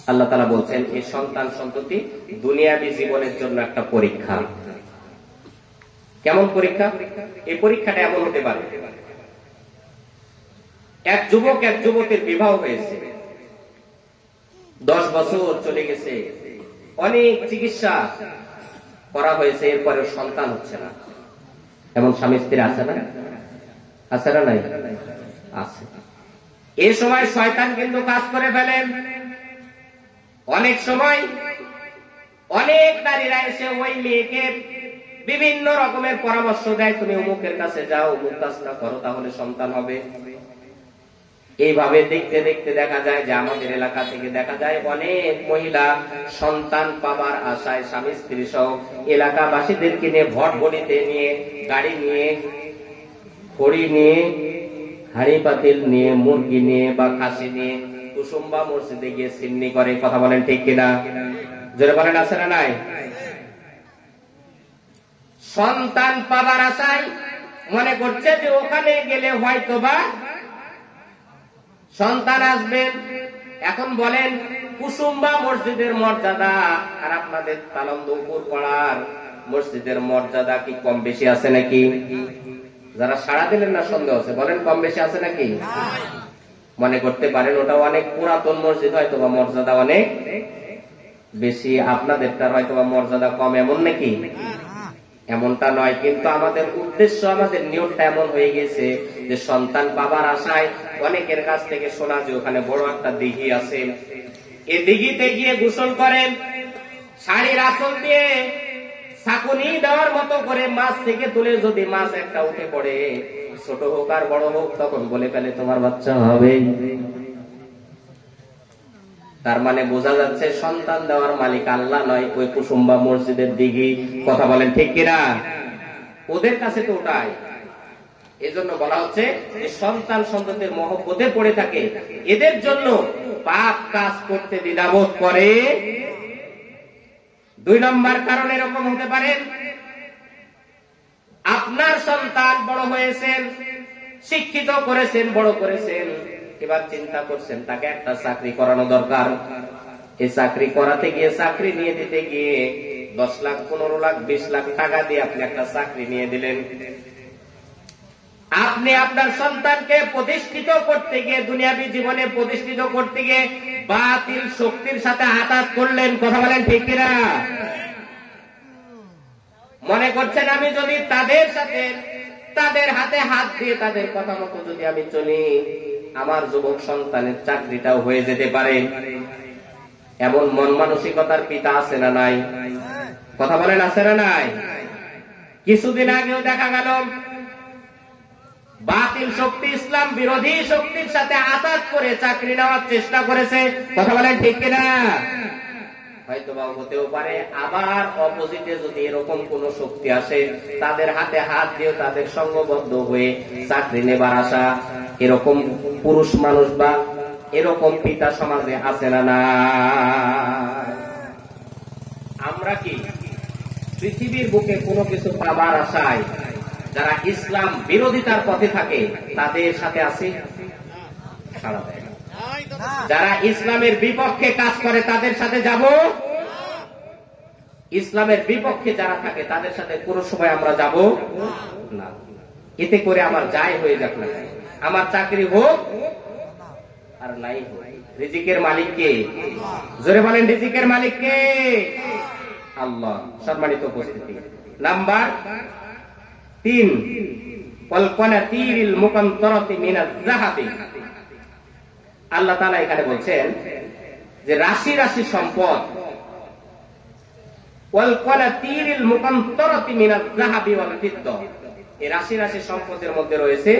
আল্লাহ তাআলা বলছেন এই সন্তান সন্ততি দুনিয়াবী জীবনের জন্য একটা পরীক্ষা। কেমন পরীক্ষা? এই পরীক্ষাটা এমন হতে পারে, এক যুবক এক যুবতীর বিবাহ হয়েছে, 10 বছর চলে গেছে, অনেক চিকিৎসা করা হয়েছে, এরপরে সন্তান হচ্ছে না। এমন স্বামী স্ত্রী আছে না? আছে না? নাই? আছে। এই সময় শয়তান কিন্তু কাজ করে ফেলেন। অনেক সময় অনেক নারীরা এসে ওই মেয়েকে বিভিন্ন রকমের পরামর্শ দেয়, তুমি অমুকের কাছে যাও, অমুক কাজটা করো, তাহলে সন্তান হবে। এইভাবে দেখতে দেখতে দেখা যায় যে আমাদের এলাকা থেকে দেখা যায় অনেক মহিলা সন্তান পাবার আশায় স্বামী স্ত্রী সহ এলাকাবাসীদেরকে নিয়ে ভটভটিতে নিয়ে, গাড়ি নিয়ে, খড়ি নিয়ে, হাঁড়ি পাতিল নিয়ে, মুরগি নিয়ে বা খাসি নিয়ে কুসুম্বা মসজিদে গিয়ে সিন্নি করে। কথা বলেন ঠিক কিনা? জোরে বলেন আছে না নাই? সন্তান পাবার আশায় মনে করছে যে ওখানে গেলে হয়তোবা সন্তান আসবে। এখন বলেন কুসুম্বা মসজিদের মর্যাদা আর আপনাদের তালন্দপুর পাড়ার মসজিদের মর্যাদা কি কম বেশি আছে নাকি? যারা সাড়া দিলেন না সন্দেহ আছে, বলেন কম বেশি আছে নাকি? মনে করতে পারেন ওটা অনেক পুরাতন মসজিদ, হয়তো বা মর্যাদা অনেক বেশি, আপনাদেরটার হয়তো বা মর্যাদা কম, এমন নাকি? এমনটা নয়। কিন্তু আমাদের উদ্দেশ্য, আমাদের নিয়মটা এমন হয়ে গেছে যে সন্তান পাবার আশায় অনেকের কাছ থেকে শোনা যে ওখানে বড় একটা দিঘি আছে, এই দিঘিতে গিয়ে গোসল করেন, শাড়ির আঁচল দিয়ে ছাকুনি দেওয়ার মতো করে মাছ থেকে তুলে যদি মাছ একটা উঠে পড়ে, ছোট হোক আর বড় হোক, তখন বলে ফেলে তোমার বাচ্চা হবে। তার মানে বোঝা যাচ্ছে সন্তান দেওয়ার মালিক আল্লাহ নয়, ওই কুসুম্বা মসজিদের দিঘি। কথা বলেন ঠিক কিনা? ওদের কাছে তো ওটাই। এজন্য বলা হচ্ছে যে সন্তান সন্ততির মহব্বতে পড়ে থাকে, এদের জন্য পাপ কাজ করতে দ্বিধাবোধ করে। 2 নম্বর কারণ এরকম হতে পারে, আপনার সন্তান বড় হয়েছেন, শিক্ষিত করেছেন, বড় করেছেন, এবার চিন্তা করছেন তাকে একটা চাকরি করানো দরকার। এই চাকরি করাতে গিয়ে, চাকরি নিয়ে দিতে গিয়ে 10 লাখ, 15 লাখ, 20 লাখ টাকা দিয়ে আপনি একটা চাকরি নিয়ে দিলেন। আপনি আপনার সন্তানকে প্রতিষ্ঠিত করতে গিয়ে, দুনিয়াবী জীবনে প্রতিষ্ঠিত করতে গিয়ে বাতিল শক্তির সাথে আঘাত করলেন। কথা বলেন ঠিক কিনা? মনে করছেন আমি যদি তাদের সাথে, তাদের হাতে হাত দিয়ে তাদের কথা মতো যদি আমি চলি, আমার যুবক সন্তানের চাকরিটাও হয়ে যেতে পারে। এমন মন মানসিকতার পিতা আছে না নাই? কথা বলেন আছে না নাই? কিছুদিন আগেও দেখা গেল বাতিল শক্তি ইসলাম বিরোধী শক্তির সাথে আঘাত করে চাকরি নেওয়ার চেষ্টা করেছে। কথা বলেন ঠিক কিনা? হয়তো বা হতেও পারে আবার অপোজিটে যদি এরকম কোন শক্তি আসে, তাদের হাতে হাত দিয়ে তাদের সঙ্গবদ্ধ হয়ে চাকরি নেবার আশা, এরকম পুরুষ মানুষ বা এরকম পিতা সমাজে আছে না না? আমরা কি পৃথিবীর বুকে কোনো কিছু পাবার আশায় যারা ইসলাম বিরোধিতার পথে থাকে তাদের সাথে আছি? সারা দেয় না। যারা ইসলামের বিপক্ষে কাজ করে তাদের সাথে যাব? ইসলামের বিপক্ষে যারা থাকে তাদের সাথে কোনো সময় আমরা যাব না। এতে করে আমার যাই হয়ে যাক না, আমার চাকরি হোক আর নাই হোক, রিজিকের মালিক কে? জোরে বলেন রিজিকের মালিক কে? আল্লাহ। সম্মানিত উপস্থিতি, নাম্বার 3, আল্লাহ তাআলা এখানে বলছেন যে রাশি রাশি সম্পদ, এই রাশি রাশি সম্পদের মধ্যে রয়েছে